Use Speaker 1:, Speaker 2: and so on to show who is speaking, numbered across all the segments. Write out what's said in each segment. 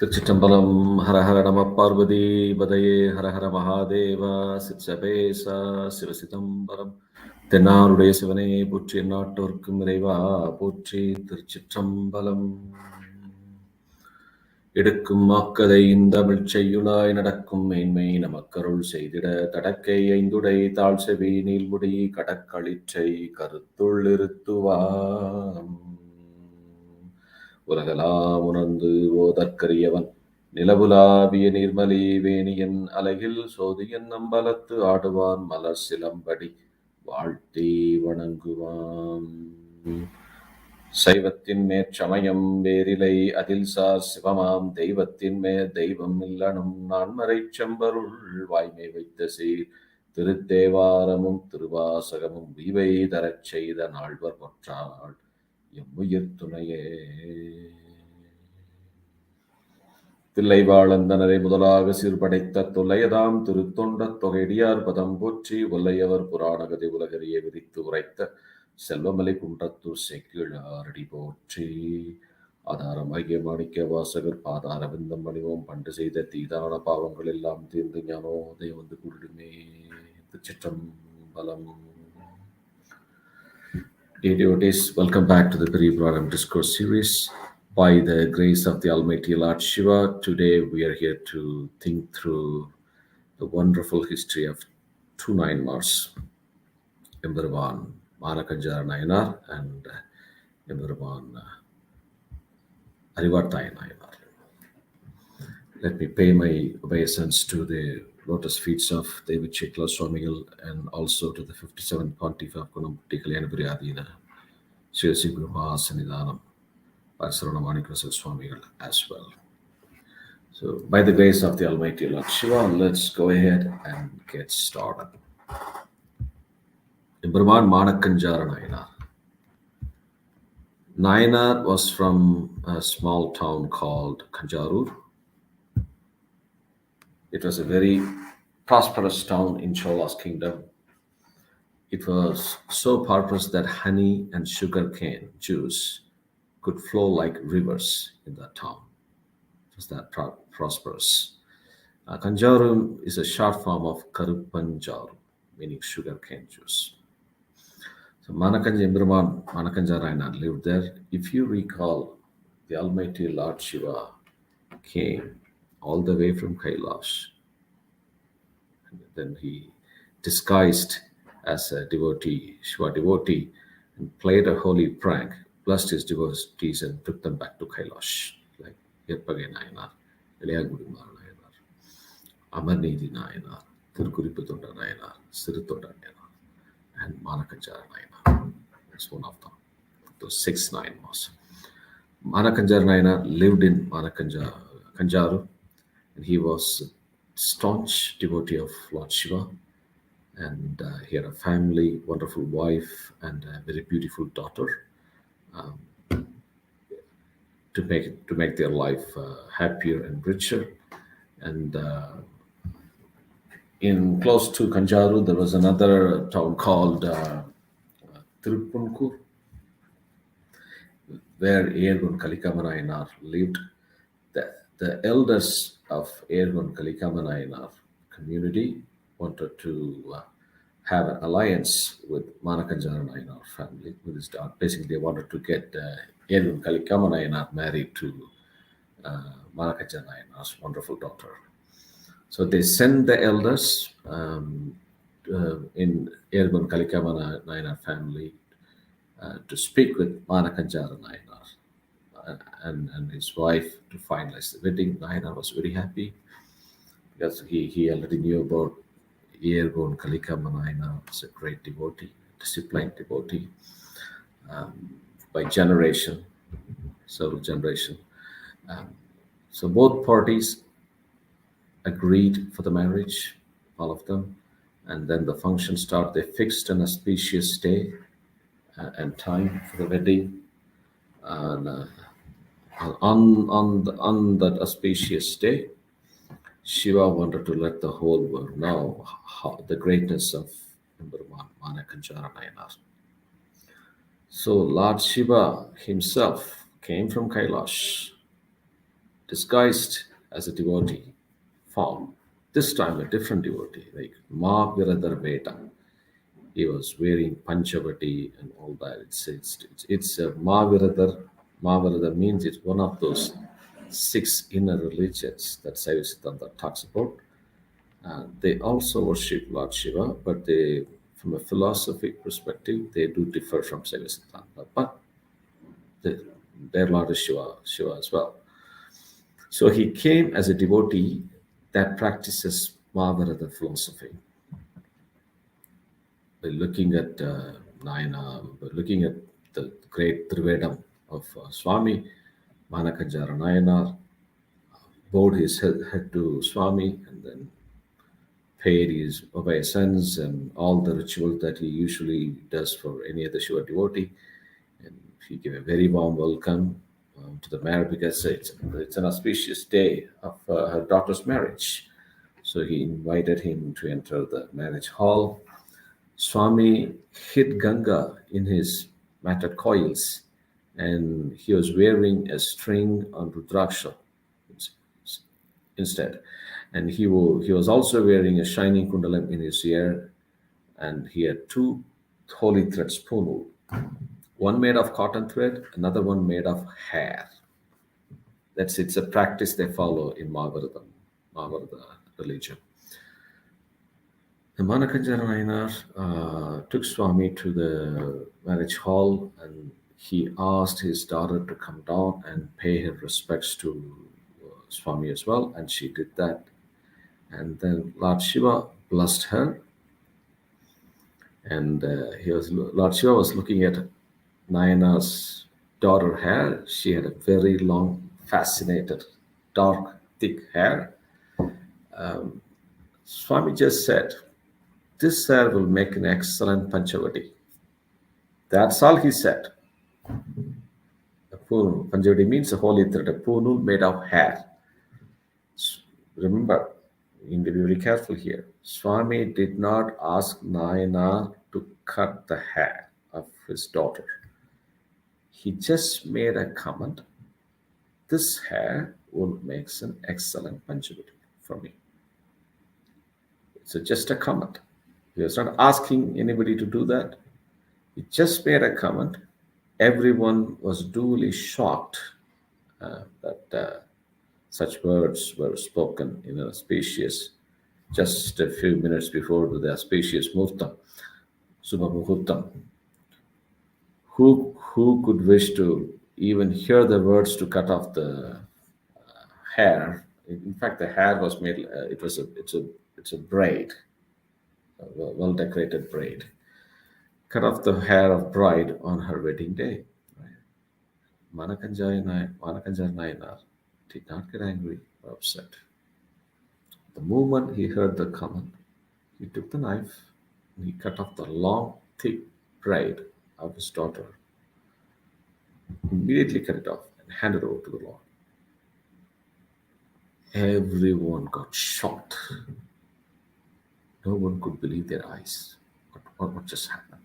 Speaker 1: Thiruchitrambalam, Hara Hara Nama Parvati, Badaye, Hara Hara Mahadeva, Sitsapesa, Sivasitambaram, Tenarude Sivane, Putri Naturkum Reva, Putri Thiruchitrambalam. எடுக்கும் மாக்கதை இந்தமிழ் செய்யுளாய் நடக்கும் மேன்மை நமக்கருள் செய்திட தடக்கை ஐந்துடை தாழ் செவி நீள்முடி கடக்களிற்றை கருத்துள் இருத்துவாம் உலகலாம் உணர்ந்து ஓதற்கரியவன் நிலவுலாவிய நீர்மலி வேணியன் அலகில் சோதியன் நம்பலத்து ஆடுவான் மலர் சிலம்படி வாழ்த்தி வணங்குவான் சைவத்தின் மேற்சமயம் வேரிலை அதில் சார் சிவமாம் தெய்வத்தின் மேற் தெய்வம் இல்லனும் நான்மறைச் செம்பருள் வாய்மை வைத்த சீர் திருத்தேவாரமும் திருவாசகமும் விவை தரச் செய்த நால்வர் பொற்றாள் எம்முயிர் துணையே. தில்லைவாழந்தனரை முதலாக சீர்படைத்த தொல்லையதாம் திருத்தொண்ட தொகையடியார் பதம் போற்றி ஒல்லையவர் புராணகதை உலகறிய விரித்து உரைத்த செல்வமலை குன்றத்தூர் செக்கிழாரடி போற்றி. ஆதாரமாகிய மாணிக்க வாசகர் பாதார விந்தம் மணிவோம் பண்டு செய்த தீதான பாவங்கள் எல்லாம் தீர்ந்து ஞானோதயம் வந்து கூடுமே. திருச்சிற்றம்பலம். Dear devotees, welcome back to the Periyapuranam Discourse series. By the grace of the Almighty Lord Shiva, today we are here to think through the wonderful history of two Nayanmars, Empiran Manakkanjara Nayanar and Empiran Arivataya Nayanar. Let me pay my obeisance to the lotus feet of Thiruchitrambalam and also to the 57th Pontiff of Gomathinayagam Kalyanapuriyadina, Siva Sanidhanam, as well. So, by the grace of the Almighty Lord Shiva, let's go ahead and get started. Empiran Manakkanjara Nayanar. Nayanar was from a small town called Kanjarur. It was a very prosperous town in Chola's kingdom. It was so prosperous that honey and sugarcane juice could flow like rivers in that town. It was that prosperous. Kanjaru is a short form of Karupanjaru, meaning sugarcane juice. So Empiran Manakkanjara lived there. If you recall, the Almighty Lord Shiva came all the way from Kailash. And then he disguised as a devotee, Shiva devotee, and played a holy prank, blessed his devotees and took them back to Kailash. Like Yerpage Nayanar, Eliyagudimar Nayanar, Amarnidi Nayanar, Thiruchitrambalam Nayanar, Sirutoda Nayanar, and Manakanjara Nayanar. That's one of them. Those 6 Nayanmars. Manakanjara Nayanar lived in Manakanjara, and he was a staunch devotee of Lord Shiva, and he had a family, wonderful wife, and a very beautiful daughter, to make their life happier and richer. And in close to Kanjaru, there was another town called Tirupunkur, where Ergun Kalikama Nayanar lived. The elders of Ergun Kalikama Nayanar community wanted to have an alliance with Manakanjara Nayanar family, with his daughter. Basically, they wanted to get Ergun Kalikama Nayanar married to Manakanjara Nayanar's wonderful daughter. So they sent the elders in Ergun Kalikama Nayanar family to speak with Manakanjara Nayanar and his wife to finalize the wedding. Nayanar was very happy because he already knew about Ergun Kalikama Nayanar was a great devotee, disciplined devotee by several generations. So both parties agreed for the marriage, all of them, and then the function started. They fixed an auspicious day and time for the wedding, and on that auspicious day, Shiva wanted to let the whole world know the greatness of Empiran Manakkanjara Nayanar. So Lord Shiva himself came from Kailash disguised as a devotee form. This time a different devotee, like Ma Viradar Veda. He was wearing Panchavati and all that. It's a Mahaviradar. Mahaviradar means it's one of those six inner religions that Saiva Siddhanta talks about. They also worship Lord Shiva, but they, from a philosophic perspective, they do differ from Saiva Siddhanta. But they, their Lord is Shiva as well. So he came as a devotee that practices Mahavirata philosophy. By looking at Nayanar, by looking at the great Trivedam of Swami, Manakanjara Nayanar bowed his head to Swami and then paid his obeisance and all the rituals that he usually does for any other Shiva devotee. And he gave a very warm welcome to the marriage because it's an auspicious day of her daughter's marriage. So he invited him to enter the marriage hall. Swami hid Ganga in his matted coils, and he was wearing a string on Rudraksha instead. And he was also wearing a shining kundalam in his ear, and he had two holy thread spoonful, one made of cotton thread, another one made of hair. It's a practice they follow in Mahabharata religion. The Manakanjara Nayanar took Swami to the marriage hall and he asked his daughter to come down and pay her respects to Swami as well, and she did that. And then Lord Shiva blessed her, and Lord Shiva was looking at Nayanar's daughter hair. She had a very long, fascinated, dark, thick hair. Swami just said, "This hair will make an excellent Panchavati." That's all he said. A punul. Panchavati means a holy thread, a punul made of hair. Remember, you need to be very careful here. Swami did not ask Nayanar to cut the hair of his daughter. He just made a comment. This hair will make an excellent Panchavati for me. It's just a comment. He was not asking anybody to do that. He just made a comment. Everyone was duly shocked that such words were spoken in an auspicious, just a few minutes before the auspicious Muhurtam, Subha Muhurtam. Who could wish to even hear the words to cut off the hair? In fact, the hair was made. It's a braid, a well decorated braid. Cut off the hair of bride on her wedding day. Right? Manakanjara Nayanar did not get angry or upset. The moment he heard the comment, he took the knife and he cut off the long, thick braid of his daughter. Immediately cut it off and handed it over to the Lord. Everyone got shocked. No one could believe their eyes. What just happened?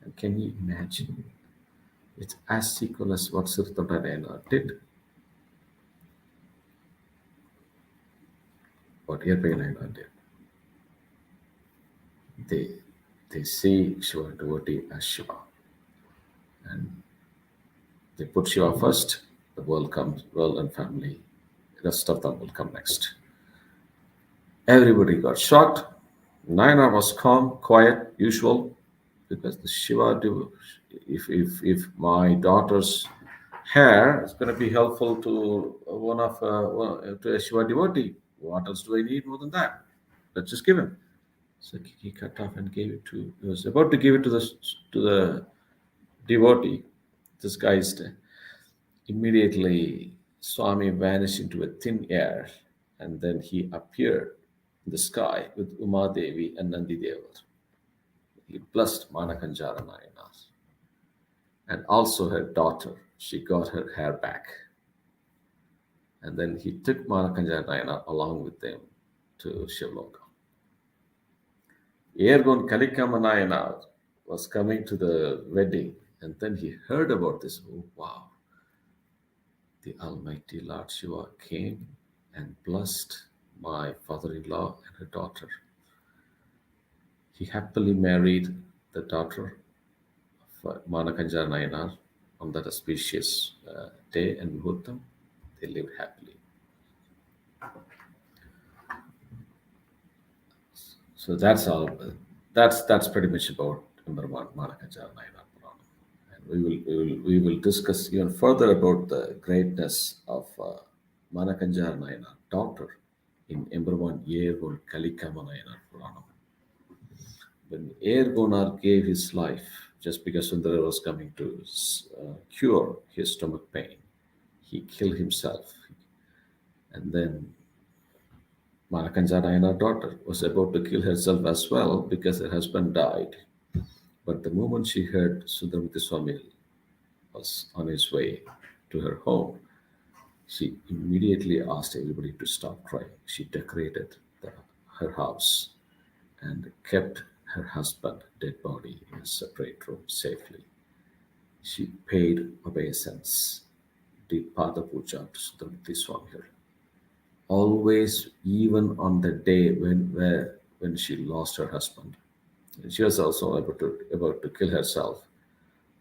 Speaker 1: And can you imagine? It's as equal as what Thiruchitrambalam did. What Empiran did. They see Shiva devotee as Shiva. And they put Shiva first, the world and family. The rest of them will come next. Everybody got shocked. Nayanar was calm, quiet, usual, because the Shiva, if my daughter's hair is going to be helpful to to a Shiva devotee, what else do I need more than that? Let's just give him. So he cut off and gave it to. He was about to give it to the devotee. This guy's immediately Swami vanished into a thin air, and then he appeared in the sky with Uma Devi and Nandi Devar. He blessed Manakanjara Nayanar and also her daughter. She got her hair back. And then he took Manakanjara Nayanar along with them to Shivloka. Ergon Kalikama Nayanar was coming to the wedding, and then he heard about this. Oh, wow. the Almighty Lord Shiva came and blessed my father-in-law and her daughter. He happily married the daughter of Manakanjara Nayanar on that auspicious day and Muhurtam. They lived happily. So that's all. That's pretty much about Empiran Manakkanjara Nayanar Puranam. And we will discuss even further about the greatness of Manakanjara Nayanar daughter in Empiran Yeargol Kalikama Nayanar Puranam. When Ergonar gave his life just because Sundara was coming to cure his stomach pain, he killed himself. And then Manakanjara and her daughter was about to kill herself as well because her husband died. But the moment she heard Sundaramurti Swami was on his way to her home, she immediately asked everybody to stop crying. She decorated her house and kept her husband's dead body in a separate room safely. She paid obeisance, did Pada Puja to Sundaramurti Swami. Always, even on the day when she lost her husband, she was also about to kill herself,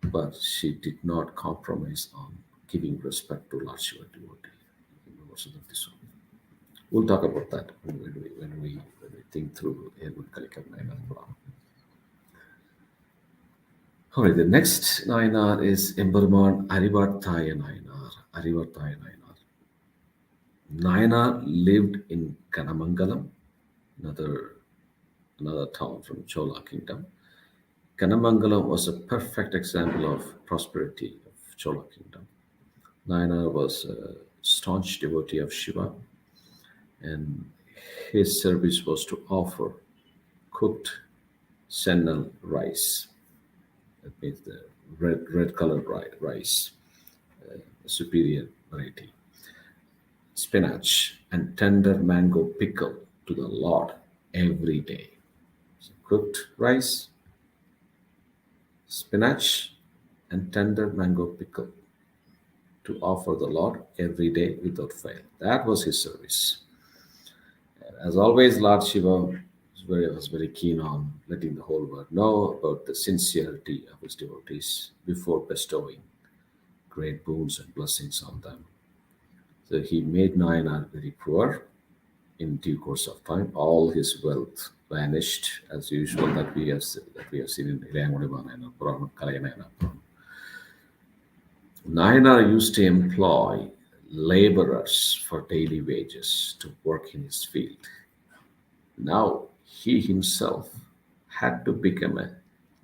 Speaker 1: but she did not compromise on giving respect to Lord Shiva devotee. We'll talk about that when we think through Ergun Kalikam Nayanar Puranam. All right, the nayanar nayanar is Empiran Arivataya Nayanar. Arivataya Nayanar. Nayanar lived in Kanamangalam, another town from Chola kingdom. Kanamangalam was a perfect example of prosperity of Chola kingdom. Nayanar was a staunch devotee of Shiva, and his service was to offer cooked sennal rice. That means the red colored rice, superior variety, spinach, and tender mango pickle to the Lord every day. So cooked rice, spinach, and tender mango pickle to offer the Lord every day without fail. That was his service. And as always, Lord Shiva was very keen on letting the whole world know about the sincerity of his devotees before bestowing great boons and blessings on them. So he made Nayanar very poor. In due course of time, all his wealth vanished, as usual that we have seen in Nayanar Puranam, Kalaya Puranam. Nayanar used to employ laborers for daily wages to work in his field. Now he himself had to become a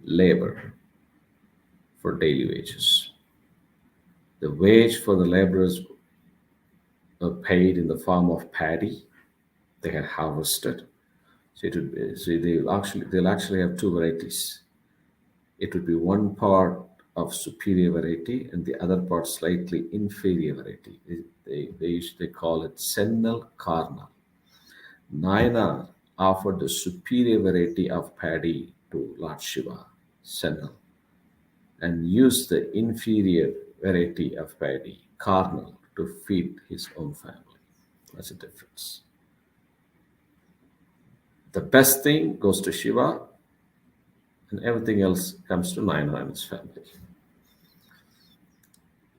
Speaker 1: laborer for daily wages. The wage for the laborers were paid in the form of paddy they had harvested. So they'll actually have two varieties. It would be one part of superior variety and the other part slightly inferior variety. They call it sennal karnal. Nayanar offered the superior variety of paddy to Lord Shiva, sennal, and used the inferior variety of paddy, karnal, to feed his own family. That's the difference. The best thing goes to Shiva, and everything else comes to Nayanar and his family.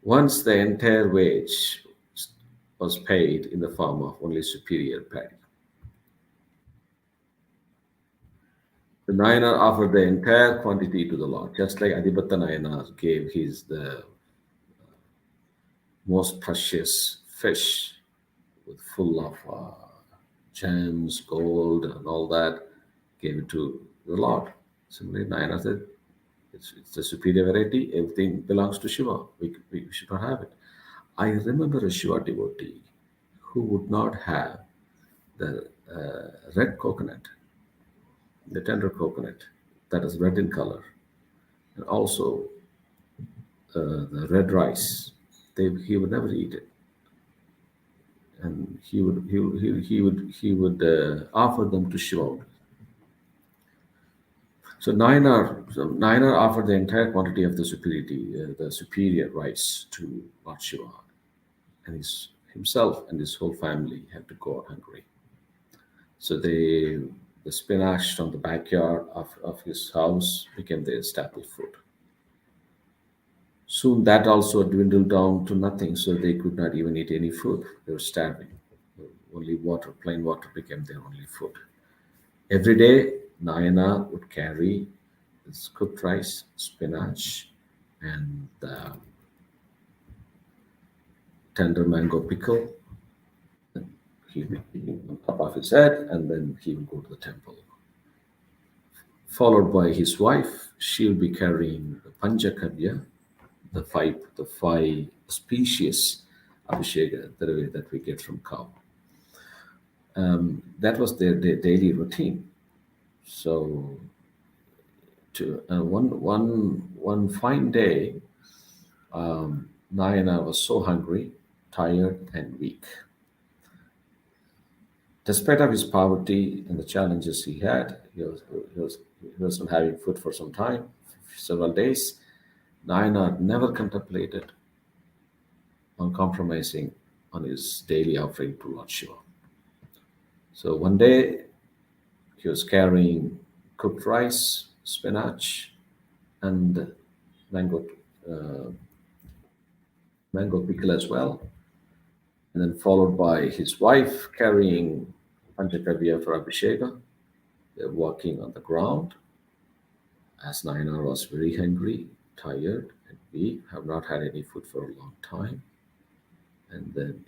Speaker 1: Once the entire wage was paid in the form of only superior paddy, the Nayanar offered the entire quantity to the Lord, just like Adibhatta Nayanar gave the most precious fish with full of gems, gold, and all that, gave it to the Lord. Similarly, Nayanar said, it's a superior variety, everything belongs to Shiva. We should not have it. I remember a Shiva devotee who would not have the red coconut, the tender coconut that is red in color, and also the red rice. He would never eat it, and he would offer them to Shiva. So Nayanar offered the entire quantity of the superior rice to Lord Shiva. and himself and his whole family had to go out hungry. So the spinach from the backyard of his house became their staple food. Soon that also dwindled down to nothing, so they could not even eat any food. They were starving. Only water, plain water, became their only food. Every day, Nayanar would carry this cooked rice, spinach, and tender mango pickle. He would be on top of his head, and then he would go to the temple. Followed by his wife, she will be carrying the Panchakavya, the five species abhisheka that we get from cow. That was their daily routine. So, one fine day, Nayanar was so hungry, tired, and weak. Despite of his poverty and the challenges he had, he wasn't having food for some time, several days. Nayanar never contemplated on compromising on his daily offering to Lord Shiva. So one day he was carrying cooked rice, spinach, and mango pickle as well, and then followed by his wife carrying Panchakavya for Abhisheka. They're walking on the ground as Nayanar was very hungry, tired, and weak, have not had any food for a long time. And then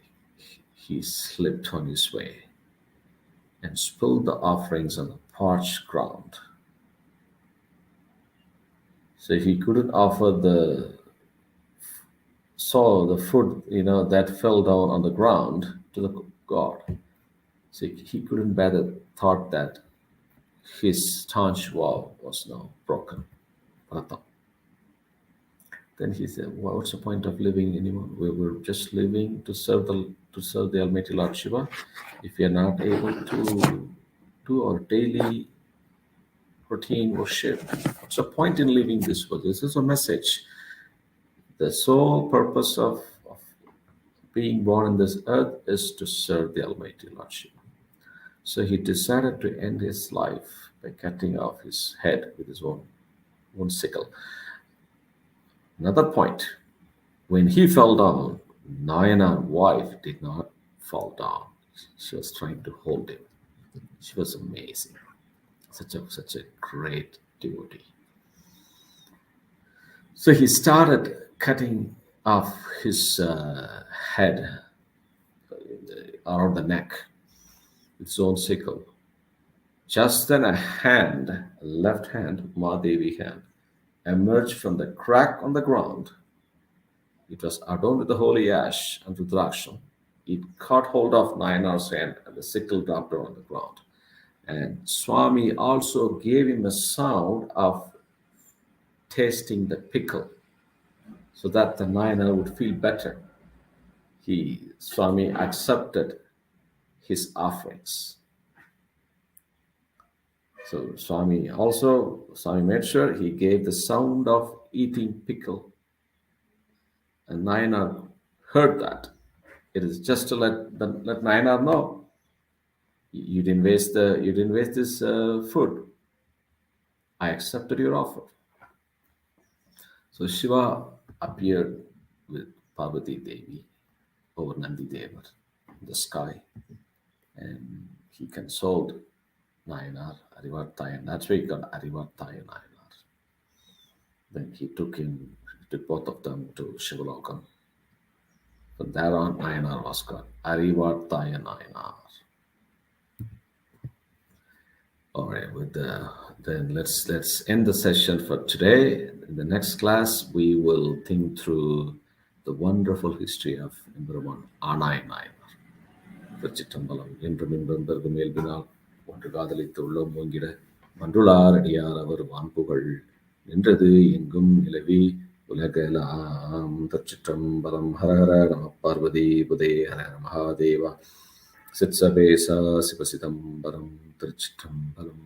Speaker 1: he slipped on his way and spilled the offerings on the parched ground. So he couldn't offer the food, that fell down on the ground to the god. So he couldn't bear the thought that his staunch vow was now broken. Then he said, well, what's the point of living anymore? We're just living to serve the Almighty Lord Shiva. If we are not able to do our daily routine worship, what's the point in living this world? This is a message. The sole purpose of being born on this earth is to serve the Almighty Lord Shiva. So he decided to end his life by cutting off his head with his own sickle. Another point, when he fell down, Nayanar's wife did not fall down. She was trying to hold him. She was amazing. Such a great devotee. So he started cutting off his head around the neck with his own sickle. Just then a left hand, Mahadevi hand, emerged from the crack on the ground. It was adorned with the holy ash and Rudraksham. It caught hold of Nayanar's hand and the sickle dropped on the ground. And Swami also gave him a sound of tasting the pickle so that the Nayanar would feel better. Swami accepted his offerings. So Swami made sure he gave the sound of eating pickle. And Nayanar heard that. It is just to let Nayanar know, you didn't waste this food. I accepted your offer. So Shiva appeared with Parvati Devi over Nandi Deva in the sky, and he consoled Nayanar, Arivataya, and that's why he got Arivataya Nayanar. Then he took both of them to Shivalokam. From there on, Nayanar was called Arivataya Nayanar. All right, then let's end the session for today. In the next class, we will think through the wonderful history of Empiran Arivataya. Thiruchitrambalam என்றும் இன்பம் பெருகு மேல்பினால் ஒன்று காதலித்து உள்ளம் மூங்கிட மன்றுளார் அடியார் அவர் வான்புகழ் நின்றது எங்கும் நிலவி உலகலாம். திருச்சிற்றம்பலம். ஹரஹர நம பார்வதி புதே. ஹர மகாதேவா. சித்சபேசா சிவசிதம்பரம். திருச்சிற்றம்பலம்.